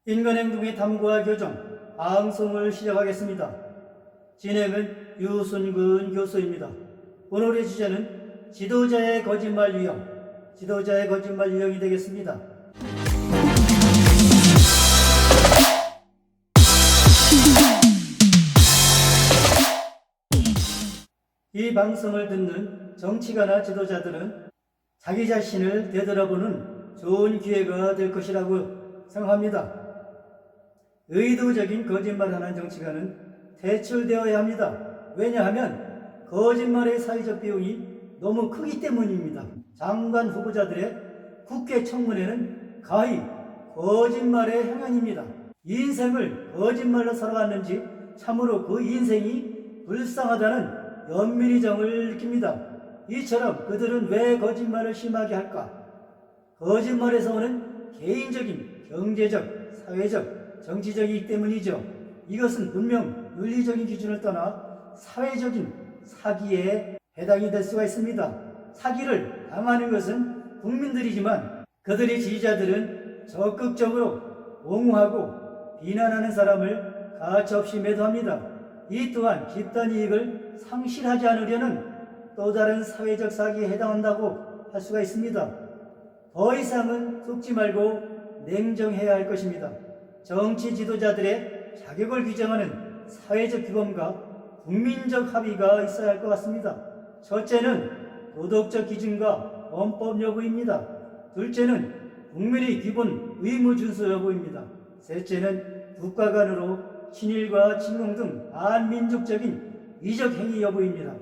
인간행동의 탐구와 교정, 방송을 시작하겠습니다. 진행은 유순근 교수입니다. 오늘의 주제는 지도자의 거짓말 유형, 지도자의 거짓말 유형이 되겠습니다. 이 방송을 듣는 정치가나 지도자들은 자기 자신을 되돌아보는 좋은 기회가 될 것이라고 생각합니다. 의도적인 거짓말하는 정치가는 퇴출되어야 합니다. 왜냐하면 거짓말의 사회적 비용이 너무 크기 때문입니다. 장관 후보자들의 국회 청문회는 가히 거짓말의 향연입니다. 인생을 거짓말로 살아갔는지 참으로 그 인생이 불쌍하다는 연민의 정을 느낍니다. 이처럼 그들은 왜 거짓말을 심하게 할까? 거짓말에서 오는 개인적인, 경제적, 사회적, 정치적이기 때문이죠. 이것은 분명 윤리적인 기준을 떠나 사회적인 사기에 해당이 될 수가 있습니다. 사기를 당하는 것은 국민들이지만 그들의 지지자들은 적극적으로 옹호하고 비난하는 사람을 가차없이 매도합니다. 이 또한 집단 이익을 상실하지 않으려는 또 다른 사회적 사기에 해당한다고 할 수가 있습니다. 더 이상은 속지 말고 냉정해야 할 것입니다. 정치 지도자들의 자격을 규정하는 사회적 규범과 국민적 합의가 있어야 할 것 같습니다. 첫째는 도덕적 기준과 헌법 여부입니다. 둘째는 국민의 기본 의무 준수 여부입니다. 셋째는 국가 간으로 친일과 친공 등 반민족적인 이적 행위 여부입니다.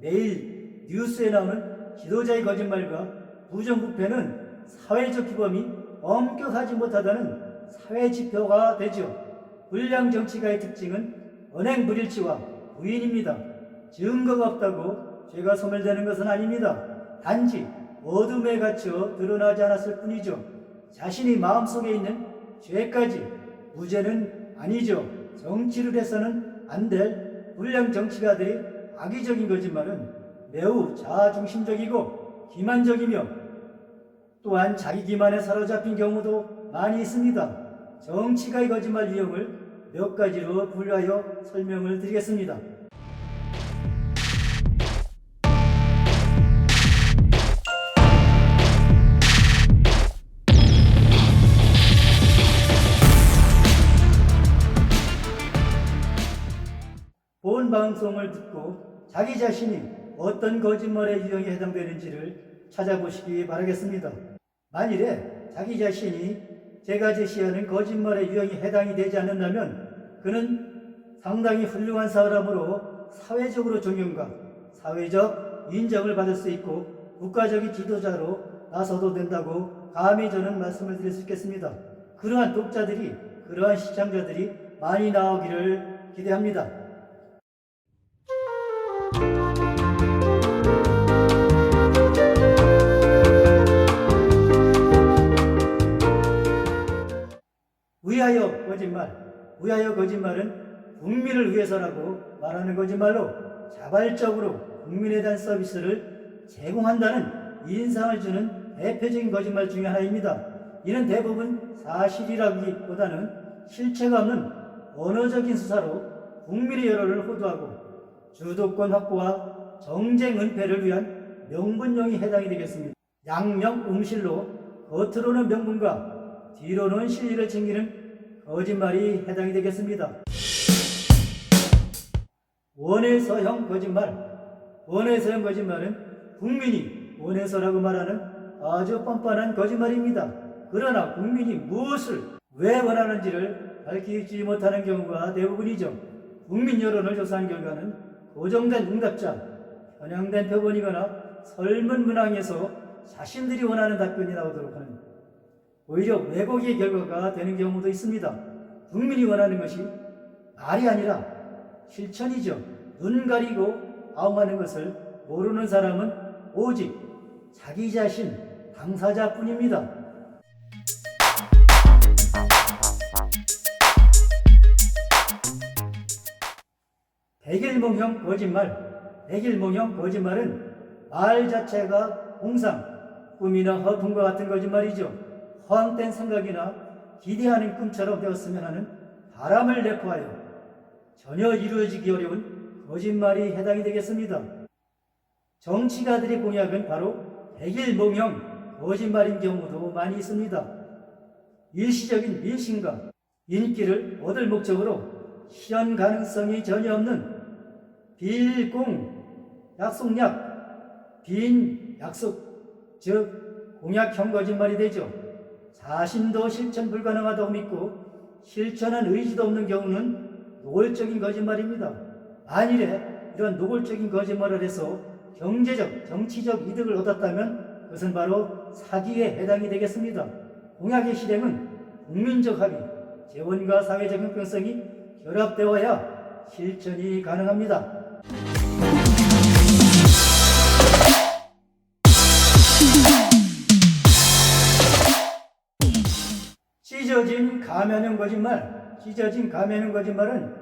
매일 뉴스에 나오는 지도자의 거짓말과 부정부패는 사회적 규범이 엄격하지 못하다는 사회 지표가 되죠. 불량 정치가의 특징은 언행 불일치와 부인입니다. 증거가 없다고 죄가 소멸되는 것은 아닙니다. 단지 어둠에 갇혀 드러나지 않았을 뿐이죠. 자신이 마음속에 있는 죄까지 무죄는 아니죠. 정치를 해서는 안 될 불량 정치가들의 악의적인 거짓말은 매우 자아중심적이고 기만적이며 또한 자기 기만에 사로잡힌 경우도 많이 있습니다. 정치가의 거짓말 유형을 몇 가지로 분류하여 설명을 드리겠습니다. 본 방송을 듣고 자기 자신이 어떤 거짓말의 유형에 해당되는지를 찾아보시기 바라겠습니다. 만일에 자기 자신이 제가 제시하는 거짓말의 유형에 해당이 되지 않는다면 그는 상당히 훌륭한 사람으로 사회적으로 존경과 사회적 인정을 받을 수 있고 국가적인 지도자로 나서도 된다고 감히 저는 말씀을 드릴 수 있겠습니다. 그러한 독자들이, 그러한 시청자들이 많이 나오기를 기대합니다. 위하여 거짓말은 국민을 위해서라고 말하는 거짓말로 자발적으로 국민에 대한 서비스를 제공한다는 인상을 주는 대표적인 거짓말 중에 하나입니다. 이는 대부분 사실이라기보다는 실체가 없는 언어적인 수사로 국민의 여론을 호도하고 주도권 확보와 정쟁 은폐를 위한 명분용이 해당이 되겠습니다. 양명 음실로 겉으로는 명분과 뒤로는 실리를 챙기는 거짓말이 해당이 되겠습니다. 원해서형 거짓말. 원해서형 거짓말은 국민이 원해서라고 말하는 아주 뻔뻔한 거짓말입니다. 그러나 국민이 무엇을 왜 원하는지를 밝히지 못하는 경우가 대부분이죠. 국민 여론을 조사한 결과는 고정된 응답자, 편향된 표본이거나 설문문항에서 자신들이 원하는 답변이 나오도록 하는 오히려 왜곡의 결과가 되는 경우도 있습니다. 국민이 원하는 것이 말이 아니라 실천이죠. 눈 가리고 아웅하는 것을 모르는 사람은 오직 자기 자신, 당사자뿐입니다. 백일몽형 거짓말. 백일몽형 거짓말은 말 자체가 공상, 꿈이나 허풍과 같은 거짓말이죠. 허황된 생각이나 기대하는 꿈처럼 되었으면 하는 바람을 내포하여 전혀 이루어지기 어려운 거짓말이 해당이 되겠습니다. 정치가들의 공약은 바로 백일몽형 거짓말인 경우도 많이 있습니다. 일시적인 민심과 인기를 얻을 목적으로 실현 가능성이 전혀 없는 빌공, 약속약, 빈 약속, 즉 공약형 거짓말이 되죠. 자신도 실천 불가능하다고 믿고 실천한 의지도 없는 경우는 노골적인 거짓말입니다. 만일에 이런 노골적인 거짓말을 해서 경제적, 정치적 이득을 얻었다면 그것은 바로 사기에 해당이 되겠습니다. 공약의 실행은 국민적 합의, 재원과 사회적 형평성이 결합되어야 실천이 가능합니다. 찢어진 가면형 거짓말. 찢어진 가면형 거짓말은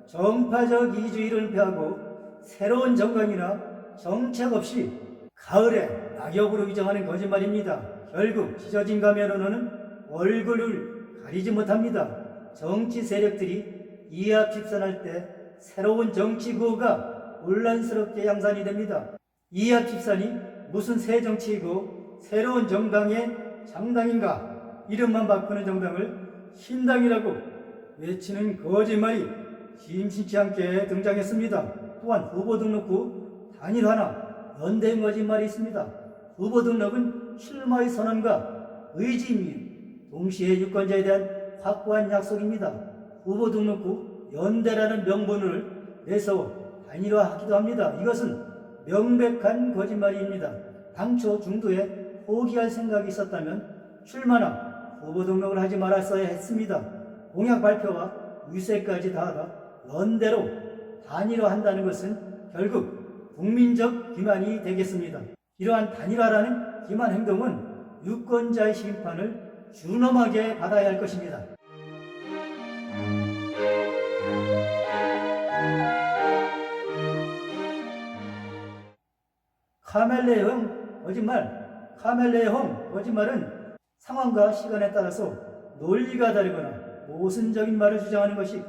정파적 이주의를 폐하고 새로운 정강이나 정책 없이 가을에 낙엽으로 위장하는 거짓말입니다. 결국 찢어진 가면으로는 얼굴을 가리지 못합니다. 정치 세력들이 이합 집산할 때 새로운 정치 구호가 혼란스럽게 양산이 됩니다. 이합 집산이 무슨 새 정치이고 새로운 정당의 장당인가, 이름만 바꾸는 정당을 신당이라고 외치는 거짓말이 심심치 않게 등장했습니다. 또한 후보 등록 후 단일화나 연대행 거짓말이 있습니다. 후보 등록은 출마의 선언과 의지입니다. 동시에 유권자에 대한 확고한 약속입니다. 후보 등록 후 연대라는 명분을 내세워 단일화하기도 합니다. 이것은 명백한 거짓말입니다. 당초 중도에 포기할 생각이 있었다면 출마나 후보 등록을 하지 말았어야 했습니다. 공약 발표와 유세까지 다 하다 연대로 단일화한다는 것은 결국 국민적 기만이 되겠습니다. 이러한 단일화라는 기만 행동은 유권자의 심판을 준엄하게 받아야 할 것입니다. 카멜레온 거짓말. 카멜레온 거짓말은 상황과 시간에 따라서 논리가 다르거나 모순적인 말을 주장하는 것이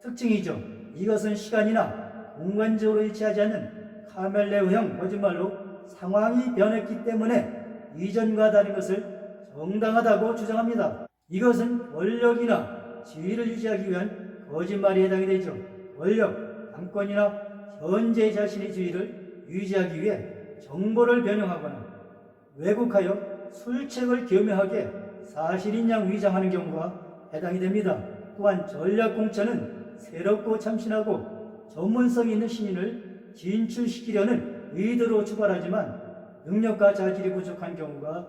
특징이죠. 이것은 시간이나 공간적으로 일치하지 않는 카멜레온형 거짓말로 상황이 변했기 때문에 이전과 다른 것을 정당하다고 주장합니다. 이것은 권력이나 지위를 유지하기 위한 거짓말이 해당이 되죠. 권력, 당권이나 현재 자신의 지위를 유지하기 위해 정보를 변형하거나 왜곡하여 술책을 교묘하게 사실인 양 위장하는 경우가 해당이 됩니다. 또한 전략공천은 새롭고 참신하고 전문성 있는 신인을 진출시키려는 의도로 추발하지만 능력과 자질이 부족한 경우가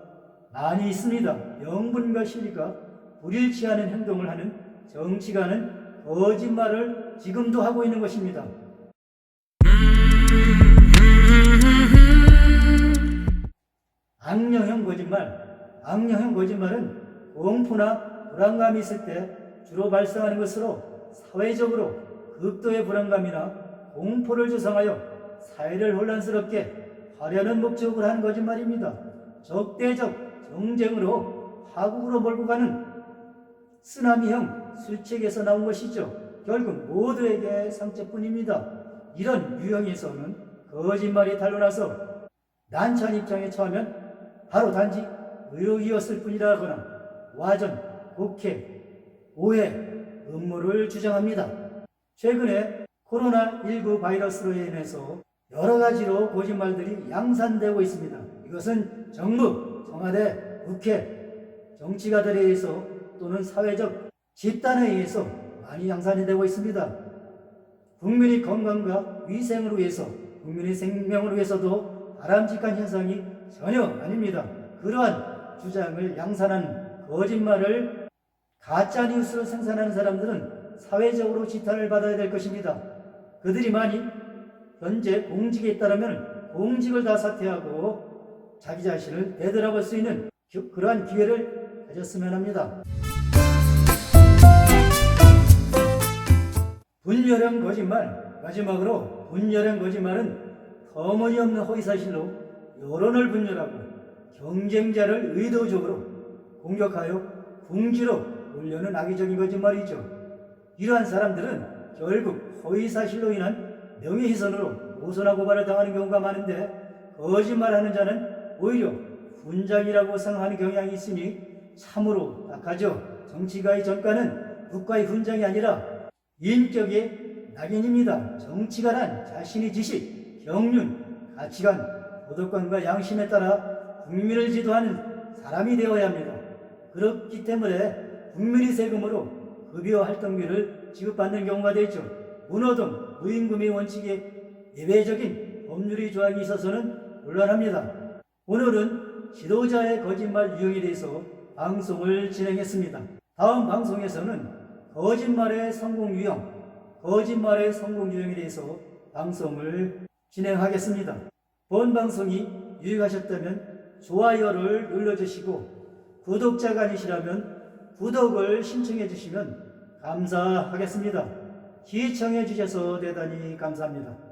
많이 있습니다. 명분과 실리가 불일치하는 행동을 하는 정치가는 거짓말을 지금도 하고 있는 것입니다. 악령형 거짓말. 악령형 거짓말은 공포나 불안감이 있을 때 주로 발생하는 것으로 사회적으로 극도의 불안감이나 공포를 조성하여 사회를 혼란스럽게 하려는 목적으로 하는 거짓말입니다. 적대적 정쟁으로 파국으로 몰고 가는 쓰나미형 술책에서 나온 것이죠. 결국 모두에게 상처뿐입니다. 이런 유형에서는 거짓말이 탄로나서 난처한 입장에 처하면 바로 단지 의혹이었을 뿐이라거나 와전, 곡해, 오해, 음모를 주장합니다. 최근에 코로나19 바이러스로 인해서 여러 가지로 거짓말들이 양산되고 있습니다. 이것은 정부, 청와대, 국회, 정치가들에 의해서 또는 사회적 집단에 의해서 많이 양산이 되고 있습니다. 국민의 건강과 위생을 위해서, 국민의 생명을 위해서도 바람직한 현상이 전혀 아닙니다. 그러한 주장을 양산하는 거짓말을 가짜뉴스로 생산하는 사람들은 사회적으로 지탄을 받아야 될 것입니다. 그들이 만일 현재 공직에 있다면 공직을 다 사퇴하고 자기 자신을 되돌아볼 수 있는 그러한 기회를 가졌으면 합니다. 분열형 거짓말. 마지막으로 분열형 거짓말은 터무니없는 허위사실로 여론을 분열하고 경쟁자를 의도적으로 공격하여 궁지로 올려는 악의적인 거짓말이죠. 이러한 사람들은 결국 허위사실로 인한 명예훼손으로 고소나 고발을 당하는 경우가 많은데, 거짓말하는 자는 오히려 훈장이라고 생각하는 경향이 있으니 참으로 악하죠. 정치가의 전과는 국가의 훈장이 아니라 인격의 낙인입니다. 정치가란 자신의 지식, 경륜, 가치관, 도덕관과 양심에 따라 국민을 지도하는 사람이 되어야 합니다. 그렇기 때문에 국민의 세금으로 급여 활동비를 지급받는 경우가 되죠. 문어 등 무임금의 원칙에 예외적인 법률의 조항이 있어서는 곤란합니다. 오늘은 지도자의 거짓말 유형에 대해서 방송을 진행했습니다. 다음 방송에서는 거짓말의 성공 유형, 거짓말의 성공 유형에 대해서 방송을 진행하겠습니다. 본 방송이 유익하셨다면 좋아요를 눌러주시고, 구독자가 아니시라면 구독을 신청해 주시면 감사하겠습니다. 시청해 주셔서 대단히 감사합니다.